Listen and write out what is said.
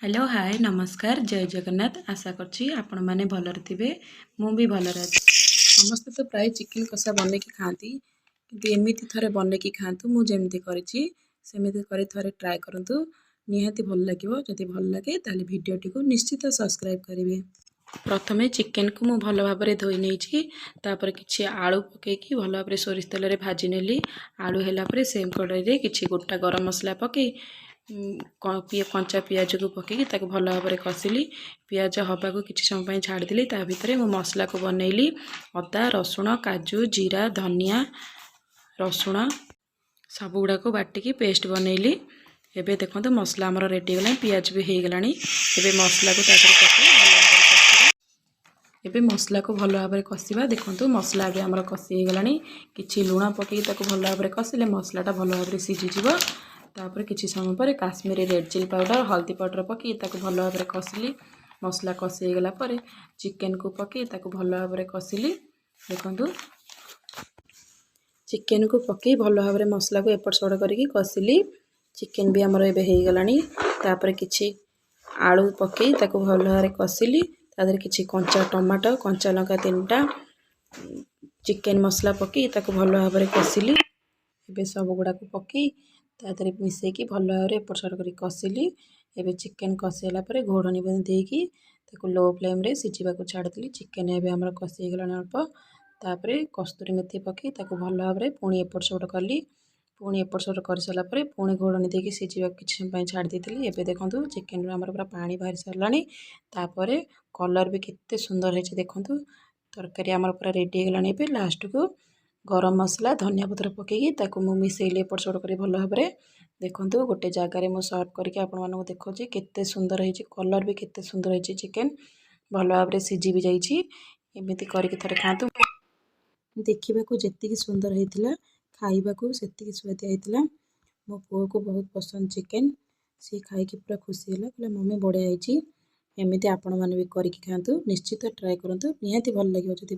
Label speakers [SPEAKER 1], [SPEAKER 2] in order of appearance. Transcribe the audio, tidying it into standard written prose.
[SPEAKER 1] Hello hi नमस्कार जय जगन्नाथ आशा करछि आपण माने भलरे थिबे मु भी भलरे अछि। समस्त तो प्राय चिकन कषा बने की खाती किंतु एमिति थरे बने की खांतु मु जेमिति करिछि सेमिति करे थरे ट्राई करंतु निहाती भल लागिवो जदि भल लागे ताले भिडियोटी को निश्चित सब्सक्राइब करिवे। प्रथमे चिकेन को मु भल भाबरे धोई नेछि तापर किछि आलू पकेकी भल भाबरे सोरिष तेल रे भाजी नेली। आलू हेला परे सेम कड़ाई रे किछि गोटा गरम मसला पके कंचा पियाज को पकेकी ताको भल भाबरे कसिली। पियाज हबा को किछि समय पय छाडी देली। ता भितरे मु मसला को बनैली अदा रसुण काजू जीरा धनिया रसुण सब गुडा को बाटिकी पेस्ट बनैली। एबे देखंतु मसला हमर रेडी गला पियाज भी हे गलानी। एबे मसला को तापर पके एबे मसला को भल भाबरे कसिबा। देखंतु मसला भी हमर कसी हे गलानी। किछि लुणा पके ताको भल भाबरे कसिले मसलाटा भल भाबरे सिझी जिवो। तापर किछि समय पर काश्मीरी रेड चिली पाउडर हल्दी पाउडर पके ताको भल भाबरे कसिली। मसला कसी हे गला पर चिकन को पके ताको भल भाबरे कसिली। देखंतु चिकन को पके भल भाबरे मसला को एपट सड करिकी कसिली। चिकन भी हमर एबे हे गलानी। तापर किछि आलू पके ताको भल भाबरे कसिली। तादर किछि कंचा टमाटो कंचा लंका तीनटा चिकन मसला पके ताको भल भाबरे कसिली। एबे सब गुडा को पके तादरे मिसे की भल भाबरे एपट सड करी कसिली। एबे चिकन कसिला परे घोडनी बंद देकी ताको लो फ्लेम रे सिझिबा को छाडी देली। चिकन एबे हमर कसी हे गलानी अल्प। तापरे कस्तूरी मेथी पके ताको भल भाबरे पुणी एपट सड करली। पुणी एपट सड कर साला परे पुणी घोडनी देकी सिझिबा किछि समय पय छाडी देली। एबे देखंतु चिकन रो हमर पूरा पानी बाहर सारलानी। तापरे कलर भी कितने सुंदर है देखंतु तरकारी हमर पूरा रेडी हे गलानी। एबे लास्ट को गरम मसला धनिया पत्र पकेकी ताको मु मिसेइले एपट सड करी भल भाबरे। देखंतु गोटे जगह रे मु सर्व करके आपण मानको देखौची केते सुंदर है कलर भी केते सुंदर है चिकन भल भाबरे सिझी भी जाईची। एमिति करके थरे खांतु देखिबा को जेतिकी सुंदर हेतिला खाइबा को सेतिकी स्वादिया हेतिला। मो पुओ को बहुत पसंद चिकन सी खाई की पूरा खुशी होला कहला मम्मी बढ़िया आइची। एमिति आपण माने भी करके खांतु निश्चित ट्राई करंतु निहाती भल लागियो जदि